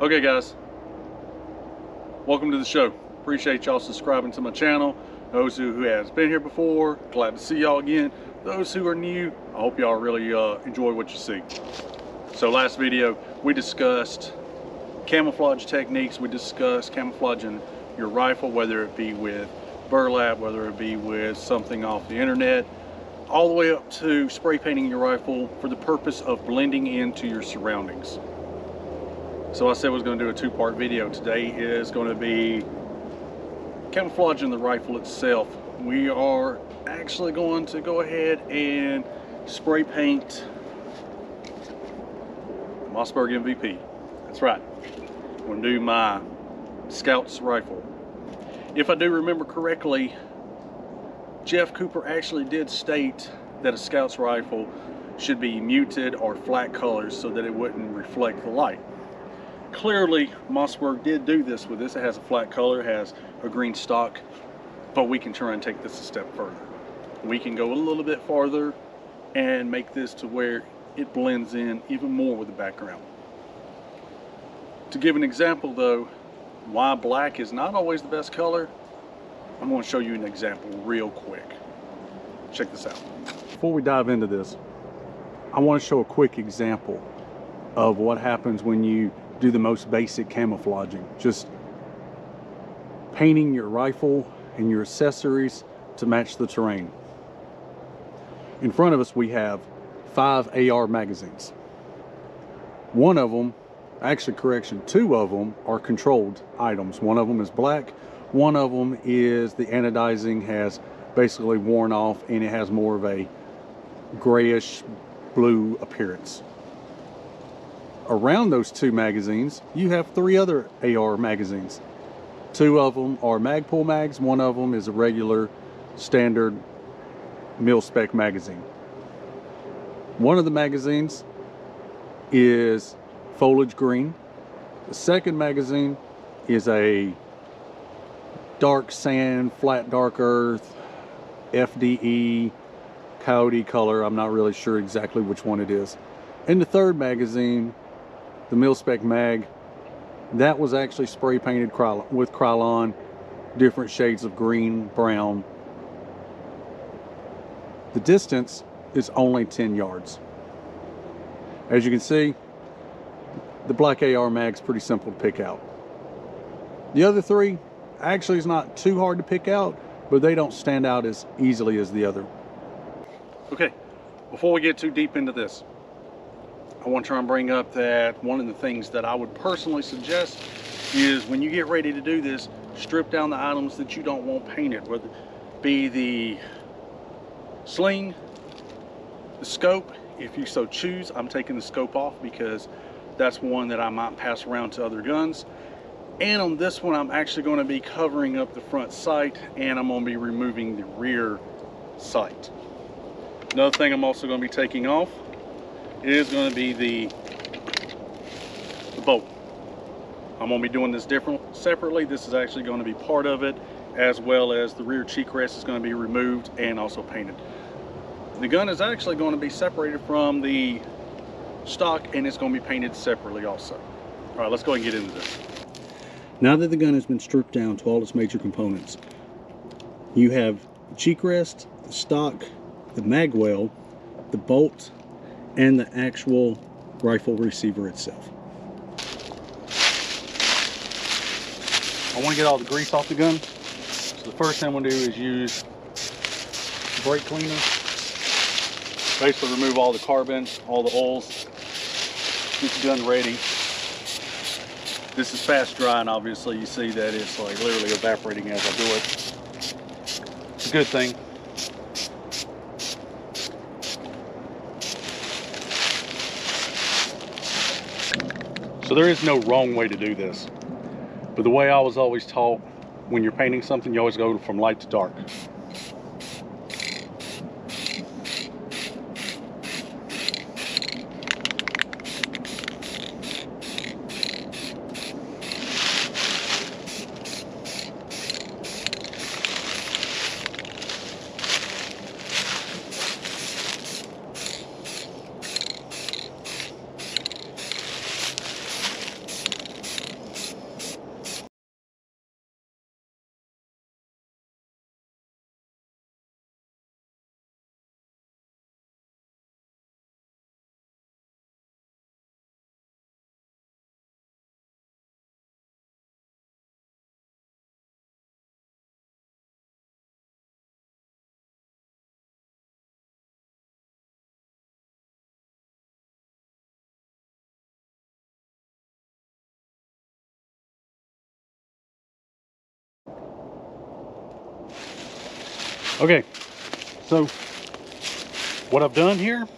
Okay guys, welcome to the show. Appreciate y'all subscribing to my channel. Those who has been here before, glad to see y'all again. Those who are new, I hope y'all really enjoy what you see. So last video we discussed camouflage techniques. We discussed camouflaging your rifle, whether it be with burlap, whether it be with something off the internet, all the way up to spray painting your rifle for the purpose of blending into your surroundings. So I said I was going to do a two-part video. Today is going to be camouflaging the rifle itself. We are actually going to go ahead and spray paint the Mossberg MVP. That's right. I'm going to do my Scout's rifle. If I do remember correctly, Jeff Cooper actually did state that a Scout's rifle should be muted or flat colors so that it wouldn't reflect the light. Clearly, Mossberg did do this with this. It has a flat color, it has a green stock, but we can try and take this a step further. We can go a little bit farther and make this to where it blends in even more with the background. To give an example though, why black is not always the best color, I'm going to show you an example real quick. Check this out. Before we dive into this, I want to show a quick example of what happens when you do the most basic camouflaging. Just painting your rifle and your accessories to match the terrain. In front of us we have 5 AR magazines. One of them, actually correction, 2 of them are controlled items. One of them is black, one of them is the anodizing has basically worn off and it has more of a grayish blue appearance. Around those 2 magazines, you have 3 other AR magazines. 2 of them are Magpul mags, one of them is a regular standard mil-spec magazine. One of the magazines is foliage green. The second magazine is a dark sand, flat dark earth, FDE, coyote color. I'm not really sure exactly which one it is. And the third magazine, the mil-spec mag, that was actually spray painted with Krylon, different shades of green, brown. The distance is only 10 yards. As you can see, the black AR mag's pretty simple to pick out. The other 3 actually is not too hard to pick out, but they don't stand out as easily as the other. Okay, before we get too deep into this, I want to try and bring up that one of the things that I would personally suggest is when you get ready to do this, strip down the items that you don't want painted, whether it be the sling, the scope. If you so choose, I'm taking the scope off because that's one that I might pass around to other guns. And on this one, I'm actually going to be covering up the front sight and I'm going to be removing the rear sight. Another thing I'm also going to be taking off is going to be the bolt. I'm going to be doing this separately. This is actually going to be part of it, as well as the rear cheek rest is going to be removed and also painted. The gun is actually going to be separated from the stock and it's going to be painted separately also. All right, let's go ahead and get into this. Now that the gun has been stripped down to all its major components, you have the cheek rest, the stock, the mag well, the bolt, and the actual rifle receiver itself. I want to get all the grease off the gun. So the first thing I'm going to do is use brake cleaner. Basically remove all the carbon, all the oils, get the gun ready. This is fast dry and obviously you see that it's like literally evaporating as I do it. It's a good thing. So there is no wrong way to do this. But the way I was always taught, when you're painting something, you always go from light to dark. Okay, so what I've done here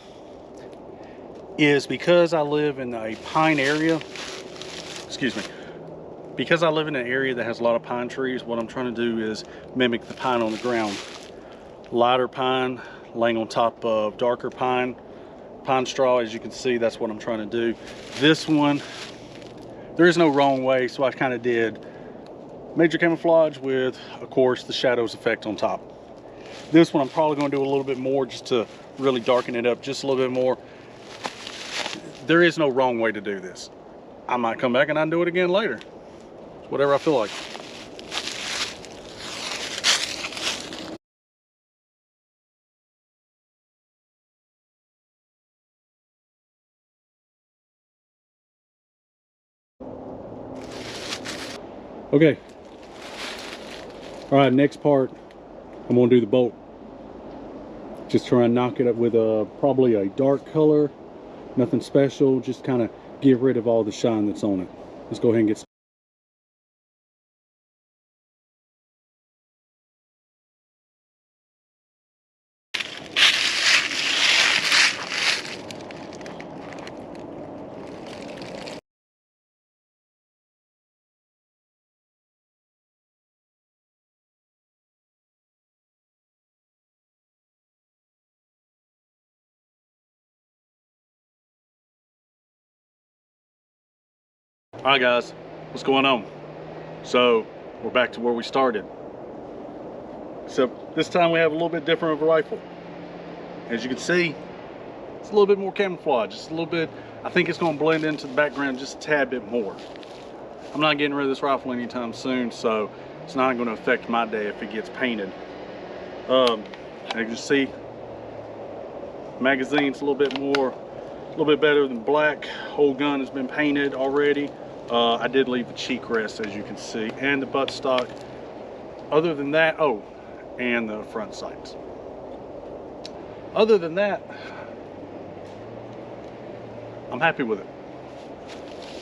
is, because I live in a pine area, excuse me, because I live in an area that has a lot of pine trees, what I'm trying to do is mimic the pine on the ground. Lighter pine laying on top of darker pine straw. As you can see, that's what I'm trying to do. This one, there is no wrong way, so I kind of did major camouflage with, of course, the shadows effect on top. This one I'm probably going to do a little bit more just to really darken it up just a little bit more. There is no wrong way to do this. I might come back and undo it again later. It's whatever I feel like. Okay. All right, next part, I'm gonna do the bolt. Just try and knock it up with probably a dark color. Nothing special, just kind of get rid of all the shine that's on it. Let's go ahead and get started. All right, guys, what's going on? So we're back to where we started. Except this time we have a little bit different of a rifle. As you can see, it's a little bit more camouflage. Just a little bit. I think it's going to blend into the background just a tad bit more. I'm not getting rid of this rifle anytime soon, so it's not going to affect my day if it gets painted. As you can see, magazine's a little bit better than black. Whole gun has been painted already. I did leave the cheek rest, as you can see, and the buttstock. Other than that, oh, and the front sights. Other than that, I'm happy with it.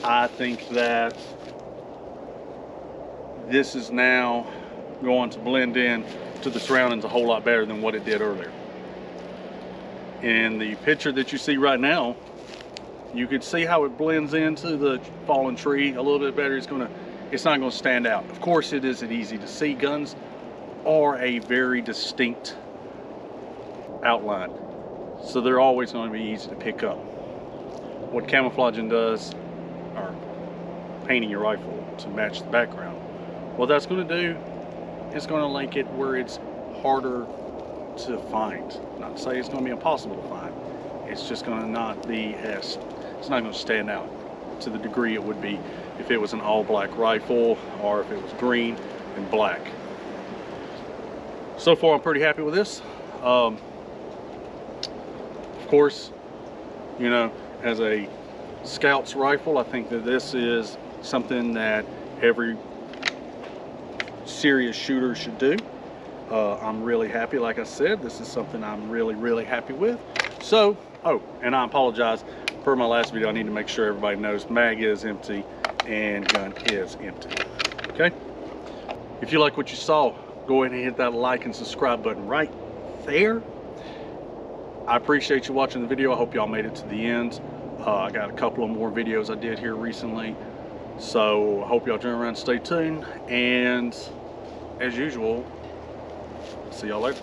I think that this is now going to blend in to the surroundings a whole lot better than what it did earlier. In the picture that you see right now, you can see how it blends into the fallen tree a little bit better. It's not going to stand out. Of course, it isn't easy to see. Guns are a very distinct outline, so they're always going to be easy to pick up. What camouflaging does, or painting your rifle to match the background, what that's going to do is going to make it where it's harder to find. Not to say it's going to be impossible to find. It's just going to not be as, it's not going to stand out to the degree it would be if it was an all black rifle or if it was green and black. So far I'm pretty happy with this. Of course, you know, as a scout's rifle, I think that this is something that every serious shooter should do. I'm really happy. Like I said, this is something I'm really happy with. So, oh, and I apologize, per my last video, I need to make sure everybody knows mag is empty and gun is empty. Okay, if you like what you saw, go ahead and hit that like and subscribe button right there. I appreciate you watching the video. I hope y'all made it to the end. I got a couple of more videos I did here recently, so I hope y'all turn around and stay tuned, and as usual, see y'all later.